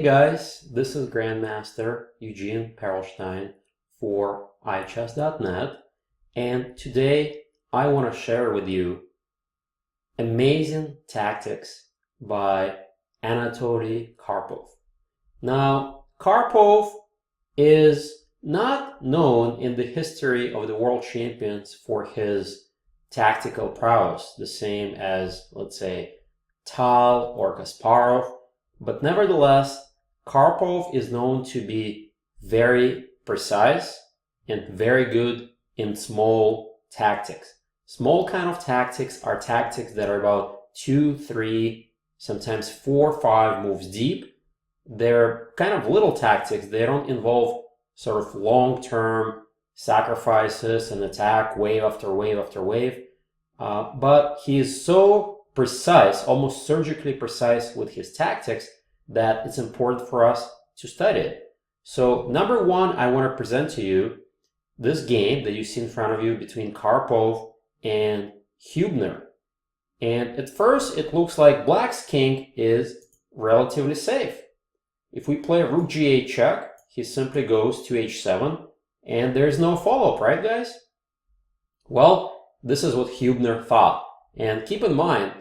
guys, this is Grandmaster Eugene Perelshteyn for iChess.net, and today I want to share with you amazing tactics by Anatoly Karpov. Now, Karpov is not known in the history of the world champions for his tactical prowess, the same as, let's say, Tal or Kasparov. But nevertheless, Karpov is known to be very precise and very good in small tactics. Small kind of tactics are tactics that are about 2, 3, sometimes 4, 5 moves deep. They're kind of little tactics. They don't involve sort of long-term sacrifices and attack wave after wave after wave. But he is so precise, almost surgically precise with his tactics, that it's important for us to study it. So number one, I want to present to you this game that you see in front of you between Karpov and Hübner. And at first it looks like Black's king is relatively safe. If we play rook g8 check, he simply goes to h7 and there's no follow-up, right guys? Well, this is what Hübner thought. And keep in mind,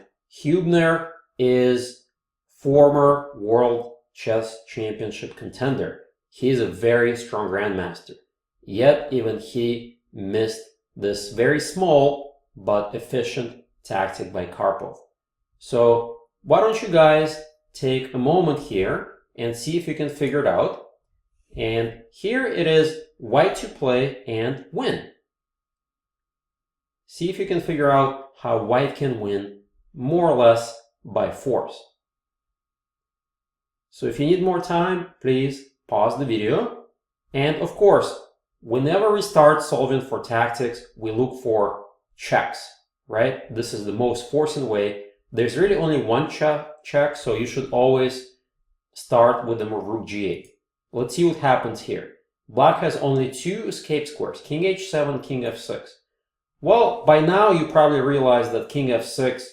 Hübner is former World Chess Championship contender. He is a very strong grandmaster. Yet even he missed this very small but efficient tactic by Karpov. So why don't you guys take a moment here and see if you can figure it out. And here it is white to play and win. See if you can figure out how white can win more or less by force. So if you need more time, please pause the video. And of course, whenever we start solving for tactics, we look for checks, right? This is the most forcing way. There's really only one check, so you should always start with the move rook g8. Let's see what happens here. Black has only 2 escape squares, king h7, king f6. Well, by now you probably realize that king f6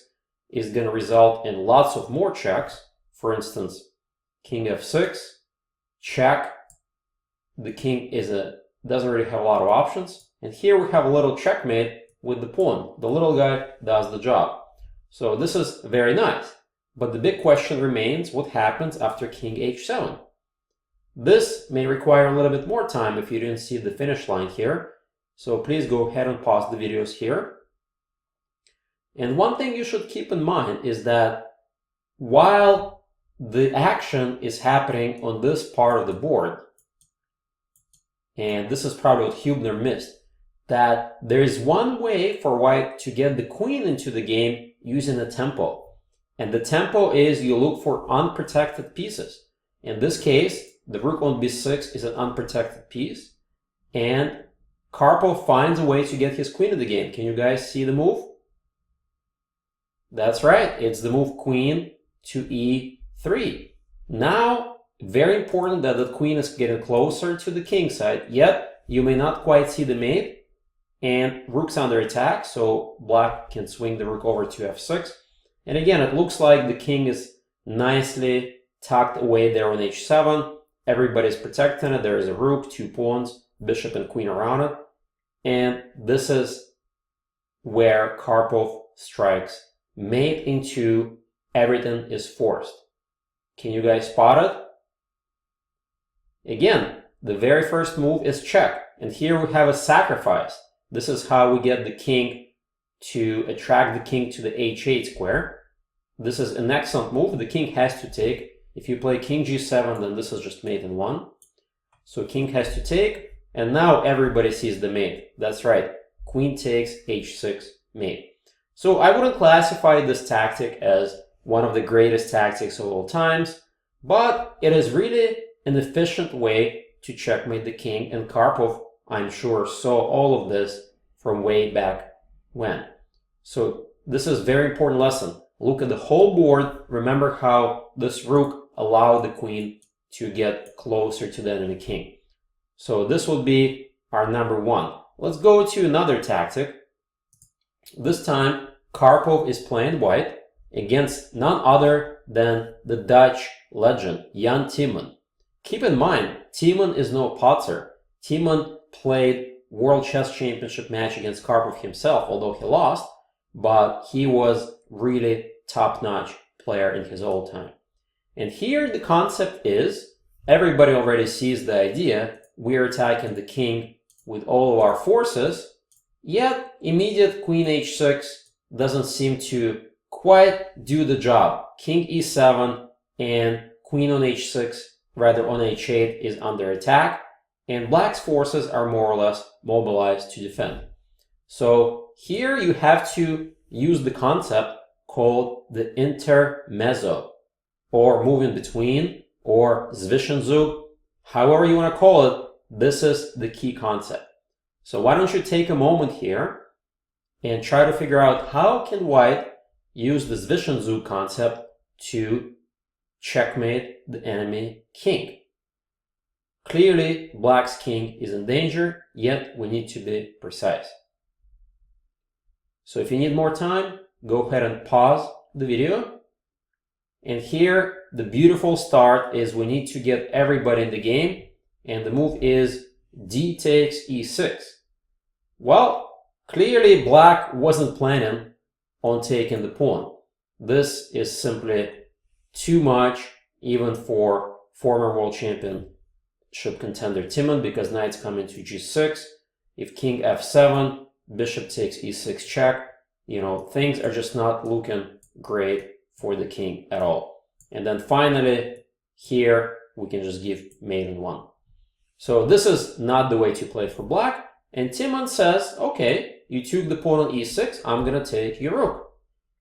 is going to result in lots of more checks. For instance, king f6, check. The king doesn't really have a lot of options. And here we have a little checkmate with the pawn. The little guy does the job. So this is very nice. But the big question remains, what happens after king h7? This may require a little bit more time if you didn't see the finish line here. So please go ahead and pause the videos here. And one thing you should keep in mind is that while the action is happening on this part of the board, and this is probably what Hübner missed, that there is one way for white to get the queen into the game using a tempo. And the tempo is you look for unprotected pieces. In this case, the rook on b6 is an unprotected piece. And Karpov finds a way to get his queen in the game. Can you guys see the move? That's right. It's the move queen to e3. Now, very important that the queen is getting closer to the king side, yet you may not quite see the mate. And rook's under attack, so black can swing the rook over to f6. And again, it looks like the king is nicely tucked away there on h7. Everybody's protecting it. There is a rook, 2 pawns, bishop and queen around it. And this is where Karpov strikes mate into everything is forced. Can you guys spot it? Again, the very first move is check. And here we have a sacrifice. This is how we get the king to attract the king to the h8 square. This is an excellent move. The king has to take. If you play king g7, then this is just mate in 1. So king has to take. And now everybody sees the mate. That's right. Queen takes h6 mate. So I wouldn't classify this tactic as one of the greatest tactics of all times, but it is really an efficient way to checkmate the king. And Karpov, I'm sure, saw all of this from way back when. So this is a very important lesson. Look at the whole board. Remember how this rook allowed the queen to get closer to the enemy king. So this will be our number one. Let's go to another tactic. This time, Karpov is playing white. against none other than the Dutch legend, Jan Timman. Keep in mind, Timman is no potter. Timman played World Chess Championship match against Karpov himself, although he lost, but he was really top-notch player in his old time. And here the concept is, everybody already sees the idea, we're attacking the king with all of our forces, yet immediate queen h6 doesn't seem to quite do the job. King e7 and queen on h6, rather on h8, is under attack, and black's forces are more or less mobilized to defend. So here you have to use the concept called the Intermezzo, or move in between, or Zwischenzug, however you want to call it. This is the key concept. So why don't you take a moment here and try to figure out how can white use the Zwischenzug concept to checkmate the enemy king. Clearly, black's king is in danger, yet we need to be precise. So if you need more time, go ahead and pause the video. And here, the beautiful start is we need to get everybody in the game, and the move is d takes e6. Well, clearly black wasn't planning on taking the pawn. This is simply too much, even for former world championship contender Timman, because knights come into g6. If king f7, bishop takes e6 check, things are just not looking great for the king at all. And then finally, here, we can just give mate in one. So this is not the way to play for black. And Timman says, okay, you took the pawn on e6, I'm going to take your rook.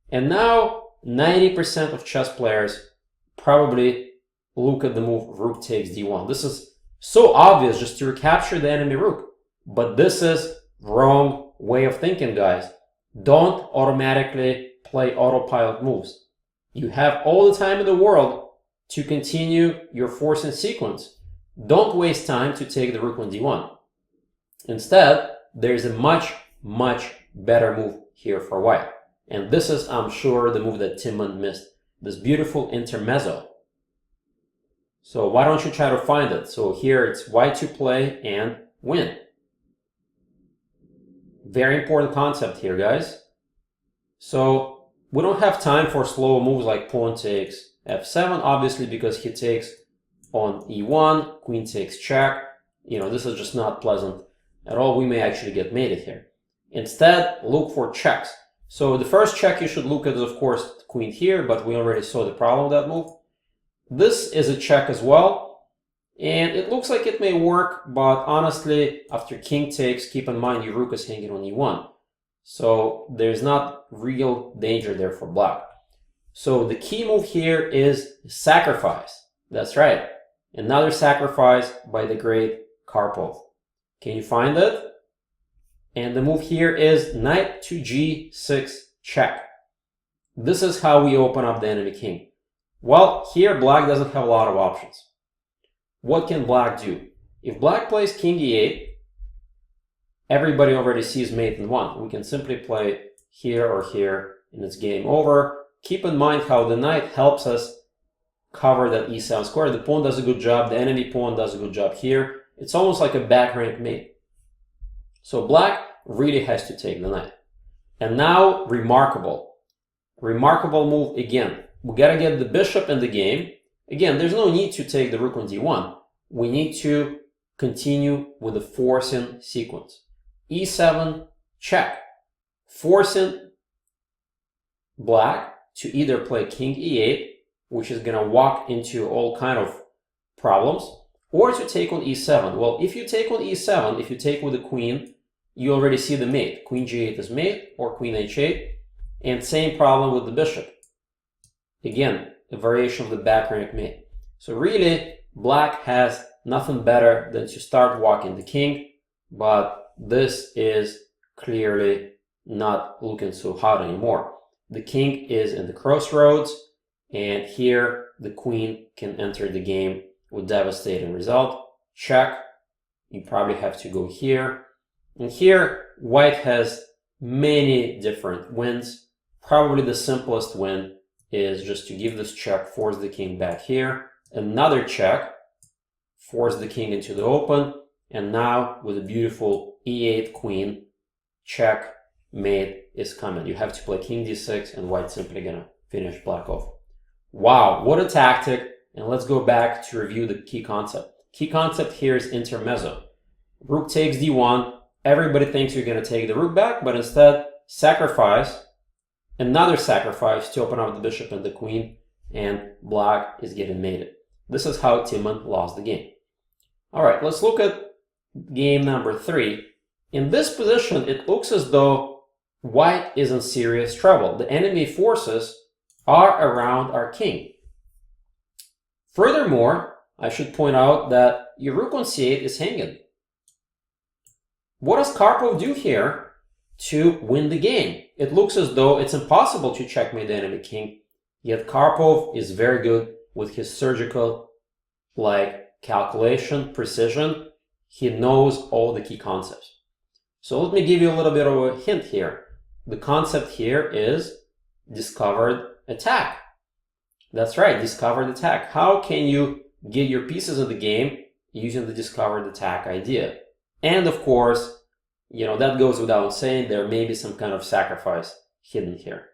And now 90% of chess players probably look at the move rook takes d1. This is so obvious, just to recapture the enemy rook. But this is wrong way of thinking, guys. Don't automatically play autopilot moves. You have all the time in the world to continue your forcing sequence. Don't waste time to take the rook on d1. Instead, there is a much, much better move here for white. And this is, I'm sure, the move that Timman missed. This beautiful intermezzo. So why don't you try to find it? So here it's white to play and win. Very important concept here, guys. So we don't have time for slow moves like pawn takes f7, obviously, because he takes on e1, queen takes check. This is just not pleasant at all. We may actually get mated here. Instead, look for checks. So the first check you should look at is, of course, the queen here, but we already saw the problem with that move. This is a check as well, and it looks like it may work, but honestly, after king takes, keep in mind your rook is hanging on e1. So there's not real danger there for black. So the key move here is sacrifice. That's right. Another sacrifice by the great Karpov. Can you find it? And the move here is knight to g6 check. This is how we open up the enemy king. Well, here black doesn't have a lot of options. What can black do? If black plays king e8, everybody already sees mate in one. We can simply play here or here, and it's game over. Keep in mind how the knight helps us cover that e7 square. The pawn does a good job. The enemy pawn does a good job here. It's almost like a back rank mate. So black really has to take the knight. And now, remarkable move again. We gotta get the bishop in the game. Again, there's no need to take the rook on d1. We need to continue with the forcing sequence. e7 check, forcing black to either play king e8, which is gonna walk into all kind of problems, or to take on e7. Well, if you take on e7, if you take with the queen, you already see the mate. Queen g8 is mate, or queen h8, and same problem with the bishop. Again, a variation of the back rank mate. So really, black has nothing better than to start walking the king, but this is clearly not looking so hot anymore. The king is in the crossroads, and here the queen can enter the game with devastating result. Check. You probably have to go here. And here, white has many different wins. Probably the simplest win is just to give this check, force the king back here. Another check, force the king into the open. And now with a beautiful e8 queen, checkmate is coming. You have to play king d6 and white's simply gonna finish black off. Wow, what a tactic. And let's go back to review the key concept. Key concept here is intermezzo. Rook takes d1. Everybody thinks you're gonna take the rook back, but instead sacrifice, another sacrifice to open up the bishop and the queen, and black is getting mated. This is how Timman lost the game. All right, let's look at game number 3. In this position, it looks as though white is in serious trouble. The enemy forces are around our king. Furthermore, I should point out that your rook on c8 is hanging. What does Karpov do here to win the game? It looks as though it's impossible to checkmate the enemy king, yet Karpov is very good with his surgical calculation, precision. He knows all the key concepts. So let me give you a little bit of a hint here. The concept here is discovered attack. That's right, discovered attack. How can you get your pieces in the game using the discovered attack idea? And of course, that goes without saying, there may be some kind of sacrifice hidden here.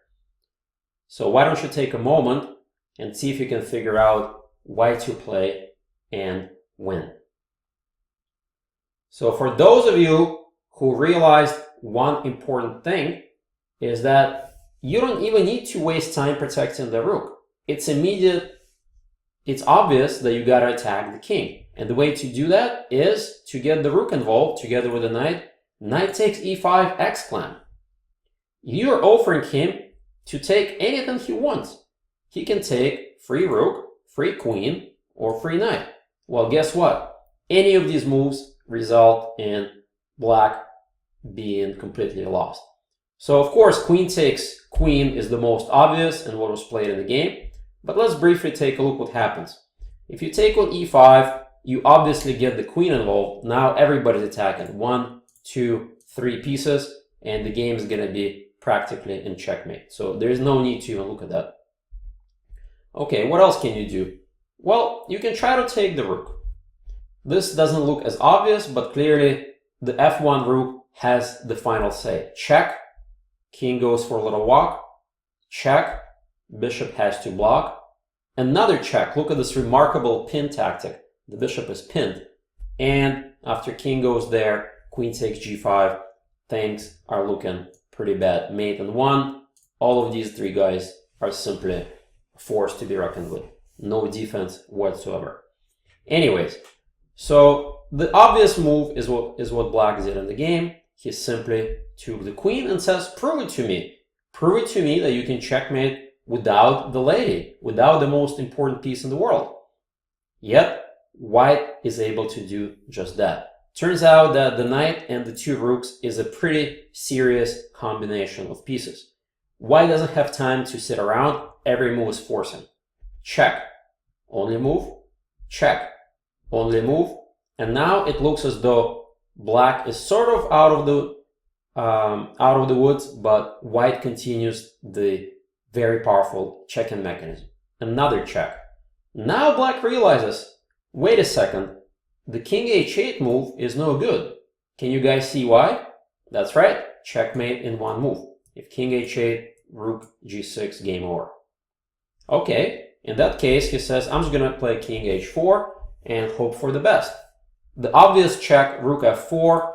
So why don't you take a moment and see if you can figure out why to play and win. So for those of you who realized one important thing is that you don't even need to waste time protecting the rook. It's immediate, it's obvious that you gotta attack the king. And the way to do that is to get the rook involved together with the knight. Knight takes e5 exclam. You're offering him to take anything he wants. He can take free rook, free queen, or free knight. Well, guess what? Any of these moves result in black being completely lost. So of course, queen takes queen is the most obvious and what was played in the game. But let's briefly take a look what happens. If you take on e5, you obviously get the queen involved. Now everybody's attacking 1, 2, 3 pieces, and the game is going to be practically in checkmate. So there's no need to even look at that. Okay, what else can you do? Well, you can try to take the rook. This doesn't look as obvious, but clearly the f1 rook has the final say. Check, king goes for a little walk, check, bishop has to block. Another check, look at this remarkable pin tactic. The bishop is pinned, and after king goes there, queen takes g5, things are looking pretty bad. Mate and 1, all of these 3 guys are simply forced to be reckoned with. No defense whatsoever. Anyways, so the obvious move is what black did in the game. He simply took the queen and says, prove it to me. Prove it to me that you can checkmate without the lady, without the most important piece in the world. Yet, white is able to do just that. Turns out that the knight and the 2 rooks is a pretty serious combination of pieces. White doesn't have time to sit around. Every move is forcing. Check. Only move. Check. Only move. And now it looks as though black is sort of out of the woods, but white continues the very powerful checking mechanism. Another check. Now black realizes, wait a second, the king h8 move is no good. Can you guys see why? That's right, checkmate in one move. If king h8, rook g6, game over. Okay, in that case, he says, I'm just gonna play king h4 and hope for the best. The obvious check, rook f4,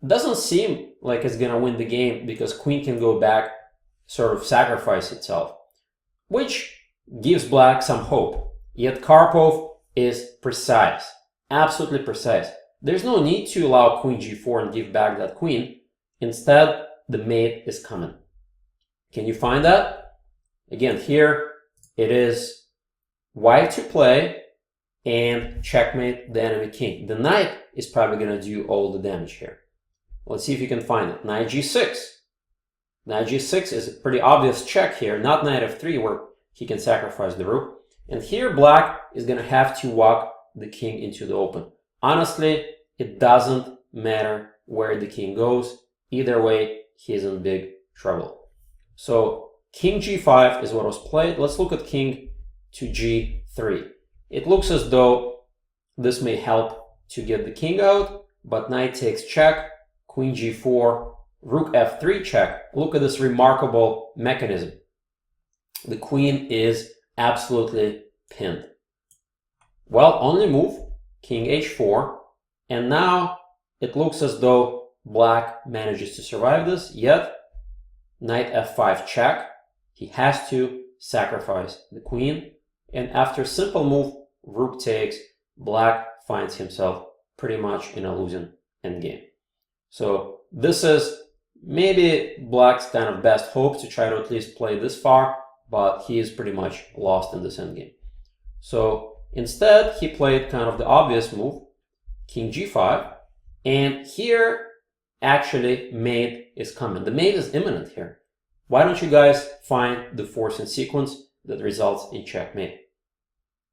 doesn't seem like it's gonna win the game because queen can go back, sort of sacrifice itself, which gives black some hope. Yet Karpov is precise, absolutely precise. There's no need to allow queen g4 and give back that queen. Instead, the mate is coming. Can you find that? Again, here it is white to play and checkmate the enemy king. The knight is probably going to do all the damage here. Let's see if you can find it. Knight g6. Knight g6 is a pretty obvious check here, not knight f3 where he can sacrifice the rook. And here black is going to have to walk the king into the open. Honestly, it doesn't matter where the king goes. Either way, he's in big trouble. So King g5 is what was played. Let's look at king to g3. It looks as though this may help to get the king out, but knight takes check, queen g4, rook f3 check. Look at this remarkable mechanism. The queen is absolutely pinned. Well, only move, king h4, and now it looks as though black manages to survive this, yet knight f5 check. He has to sacrifice the queen, and after simple move, rook takes, black finds himself pretty much in a losing endgame. So this is maybe black's kind of best hope to try to at least play this far, but he is pretty much lost in this endgame. So instead, he played kind of the obvious move, king g5, and here actually mate is coming. The mate is imminent here. Why don't you guys find the forcing sequence that results in checkmate?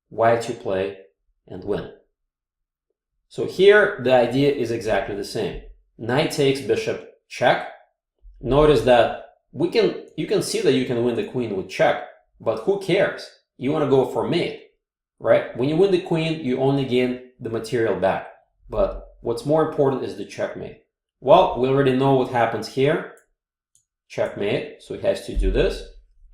Why to play and win? So here the idea is exactly the same. Knight takes bishop check. Notice that you can see that you can win the queen with check, but who cares? You want to go for mate, right? When you win the queen, you only gain the material back. But what's more important is the checkmate. Well, we already know what happens here. Checkmate, so he has to do this.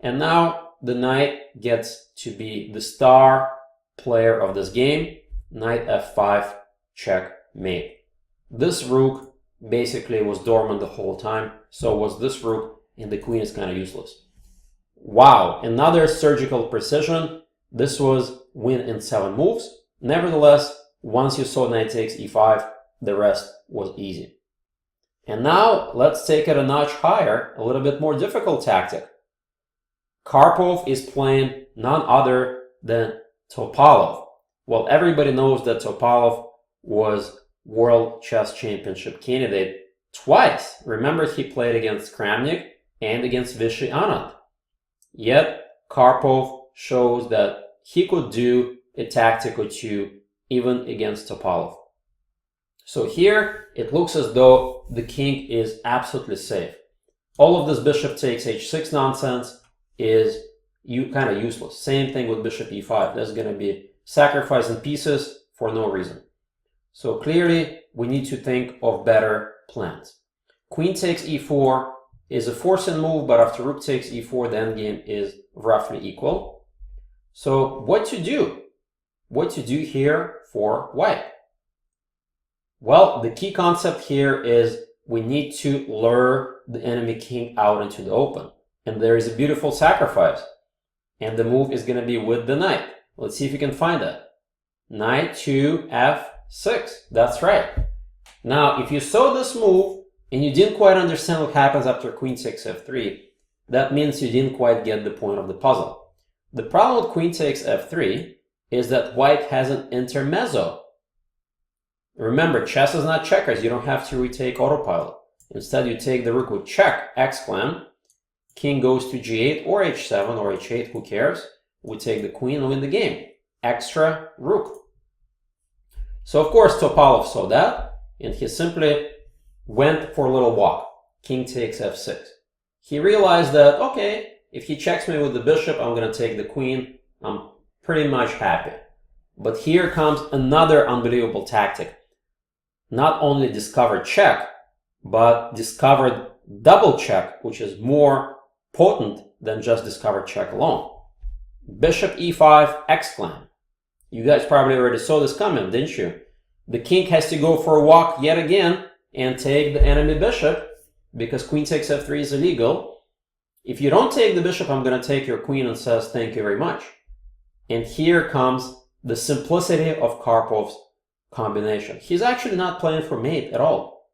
And now the knight gets to be the star player of this game. Knight f5, checkmate. This rook basically was dormant the whole time, so was this rook, and the queen is kind of useless. Wow, another surgical precision. This was win in 7 moves. Nevertheless, once you saw knight takes e5, the rest was easy. And now let's take it a notch higher, a little bit more difficult tactic. Karpov is playing none other than Topalov. Well, everybody knows that Topalov was World Chess Championship candidate twice. Remember, he played against Kramnik and against Vishy Anand. Yet, Karpov shows that he could do a tactic or two even against Topalov. So here, it looks as though the king is absolutely safe. All of this bishop takes h6 nonsense is kind of useless. Same thing with bishop e5. There's going to be sacrificing pieces for no reason. So clearly, we need to think of better plans. Queen takes e4 is a forcing move, but after rook takes e4, the endgame is roughly equal. So what to do? What to do here for white? Well, the key concept here is we need to lure the enemy king out into the open. And there is a beautiful sacrifice. And the move is going to be with the knight. Let's see if you can find that. Knight to f6. That's right. Now, if you saw this move and you didn't quite understand what happens after queen takes f3, that means you didn't quite get the point of the puzzle. The problem with queen takes f3 is that white has an intermezzo. Remember, chess is not checkers. You don't have to retake autopilot. Instead, you take the rook with check, exclam. King goes to g8 or h7 or h8, who cares? We take the queen and win the game. Extra rook. So, of course, Topalov saw that, and he simply went for a little walk. King takes f6. He realized that, okay, if he checks me with the bishop, I'm going to take the queen. I'm pretty much happy. But here comes another unbelievable tactic. Not only discovered check, but discovered double check, which is more potent than just discovered check alone. Bishop e5, exclam. You guys probably already saw this coming, didn't you? The king has to go for a walk yet again and take the enemy bishop because queen takes f3 is illegal. If you don't take the bishop, I'm going to take your queen, and says thank you very much. And here comes the simplicity of Karpov's combination. He's actually not playing for mate at all.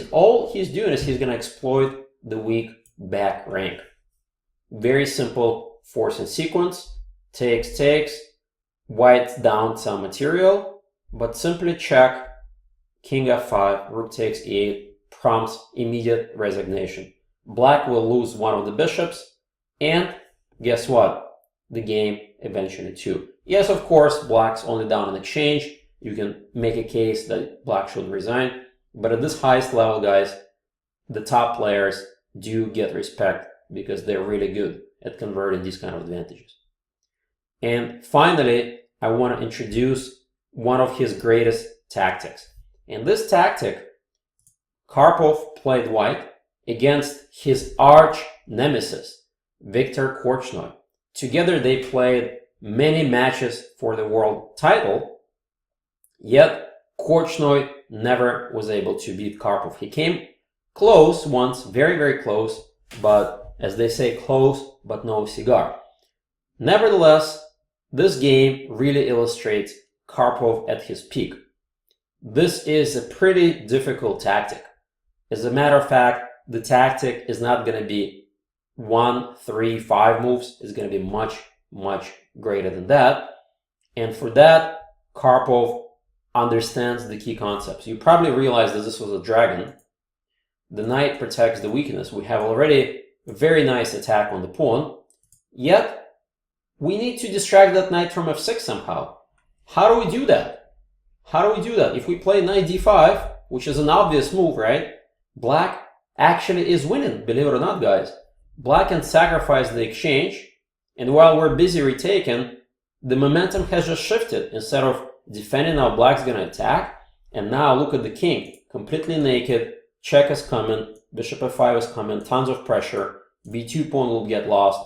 All he's doing is he's going to exploit the weak back rank. Very simple forcing sequence. Takes, white down some material, but simply check, king f5, rook takes e8, prompts immediate resignation. Black will lose one of the bishops, and guess what? The game eventually too. Yes, of course, black's only down in exchange. You can make a case that black should resign, but at this highest level, guys, the top players do get respect because they're really good at converting these kind of advantages. And finally, I want to introduce one of his greatest tactics. And this tactic, Karpov played white against his arch nemesis, Viktor Korchnoi. Together they played many matches for the world title, yet Korchnoi never was able to beat Karpov. He came close once, very, very close, but as they say, close but no cigar. Nevertheless, this game really illustrates Karpov at his peak. This is a pretty difficult tactic. As a matter of fact, the tactic is not going to be 1, 3, 5 moves. It's going to be much, much greater than that. And for that, Karpov understands the key concepts. You probably realized that this was a dragon. The knight protects the weakness. We have already a very nice attack on the pawn. Yet, we need to distract that knight from f6 somehow. How do we do that? How do we do that? If we play knight d5, which is an obvious move, right? Black actually is winning, believe it or not, guys. Black can sacrifice the exchange, and while we're busy retaking, the momentum has just shifted. Instead of defending, now black's going to attack, and now look at the king, completely naked, check is coming, bishop f5 is coming, tons of pressure, b2 pawn will get lost,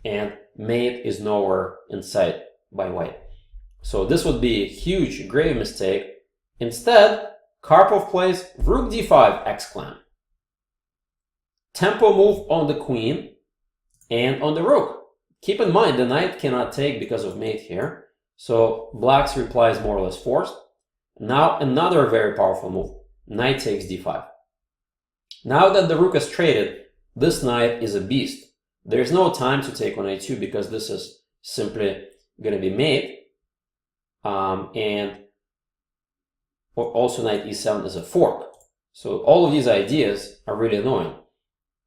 and mate is nowhere in sight by white. So this would be a huge, grave mistake. Instead, Karpov plays rook d5 exclam. Tempo move on the queen and on the rook. Keep in mind, the knight cannot take because of mate here. So black's reply is more or less forced. Now another very powerful move. Knight takes d5. Now that the rook is traded, this knight is a beast. There's no time to take on a2 because this is simply going to be mate. And also knight e7 is a fork. So all of these ideas are really annoying.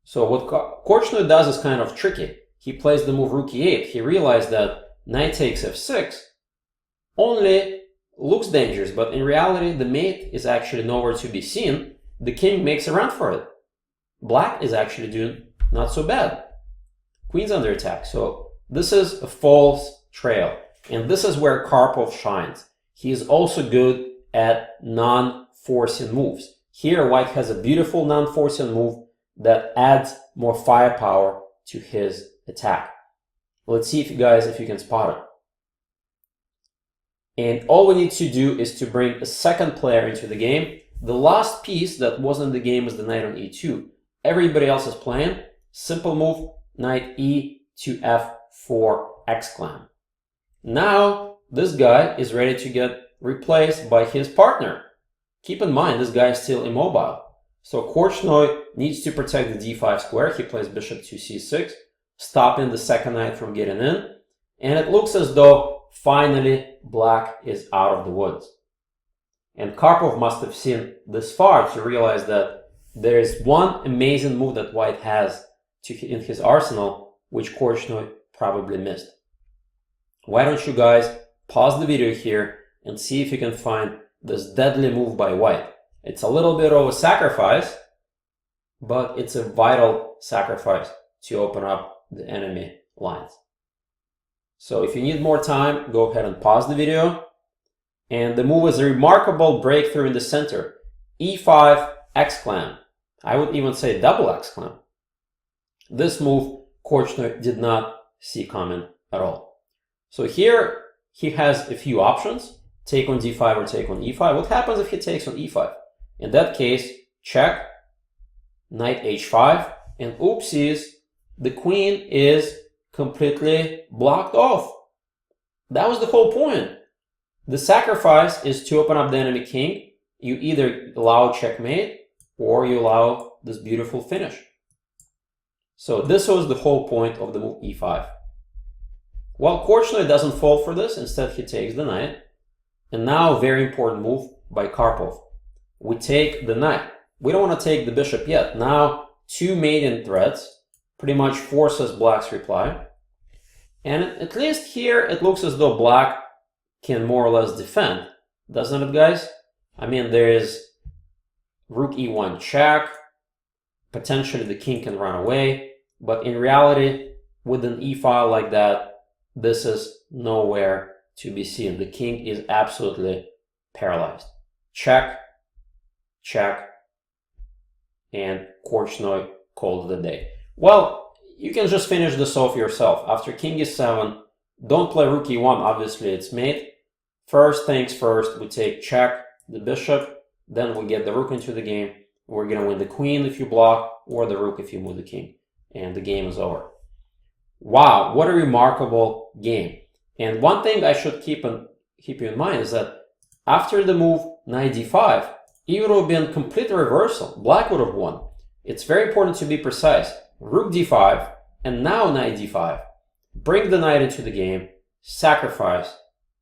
So what Korchnoi does is kind of tricky. He plays the move rook e8. He realized that knight takes f6 only looks dangerous, but in reality the mate is actually nowhere to be seen. The king makes a run for it. Black is actually doing not so bad. Queen's under attack. So this is a false trail. And this is where Karpov shines. He is also good at non-forcing moves. Here, white has a beautiful non-forcing move that adds more firepower to his attack. Let's see if you guys, if you can spot it. And all we need to do is to bring a second player into the game. The last piece that wasn't in the game is the knight on e2. Everybody else is playing. Simple move, knight e to f4 exclam. Now, this guy is ready to get replaced by his partner. Keep in mind, this guy is still immobile. So Korchnoi needs to protect the d5 square. He plays bishop to c6, stopping the second knight from getting in. And it looks as though finally black is out of the woods. And Karpov must have seen this far to realize that there is one amazing move that white has in his arsenal, which Korchnoi probably missed. Why don't you guys pause the video here and see if you can find this deadly move by white. It's a little bit of a sacrifice, but it's a vital sacrifice to open up the enemy lines. So if you need more time, go ahead and pause the video. And the move is a remarkable breakthrough in the center. e5 exclam. I would even say double exclam. This move Korchnoi did not see coming at all. So here he has a few options. Take on d5 or take on e5. What happens if he takes on e5? In that case, check, knight h5, and oopsies, the queen is completely blocked off. That was the whole point. The sacrifice is to open up the enemy king. You either allow checkmate or you allow this beautiful finish. So this was the whole point of the move e5. Well, Korchnoi doesn't fall for this. Instead, he takes the knight. And now, very important move by Karpov. We take the knight. We don't want to take the bishop yet. Now, two mating threats pretty much forces black's reply. And at least here, it looks as though black can more or less defend. Doesn't it, guys? I mean, there is rook e1 check. Potentially, the king can run away. but in reality, with an e-file like that, this is nowhere to be seen. The king is absolutely paralyzed. Check, check, and Korchnoi called it a day. Well, you can just finish this off yourself. After king e7, don't play rook e1, obviously it's mate. First things first, we take check the bishop, then we get the rook into the game. We're going to win the queen if you block, or the rook if you move the king. And the game is over. Wow, what a remarkable game. And one thing I should keep you in mind is that after the move knight d5, it would have been complete reversal. Black would have won. It's very important to be precise. Rook d5, and now knight d5. Bring the knight into the game, sacrifice,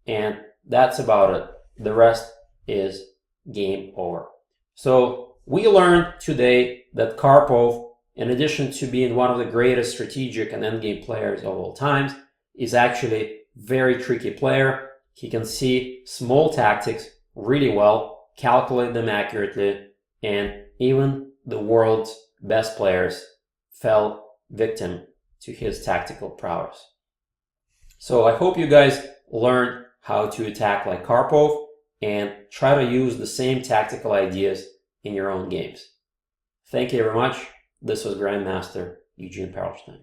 and that's about it. The rest is game over. So we learned today that Karpov, in addition to being one of the greatest strategic and endgame players of all times, is actually a very tricky player. He can see small tactics really well, calculate them accurately, and even the world's best players fell victim to his tactical prowess. So I hope you guys learned how to attack like Karpov and try to use the same tactical ideas in your own games. Thank you very much. This was Grandmaster Eugene Perelshteyn.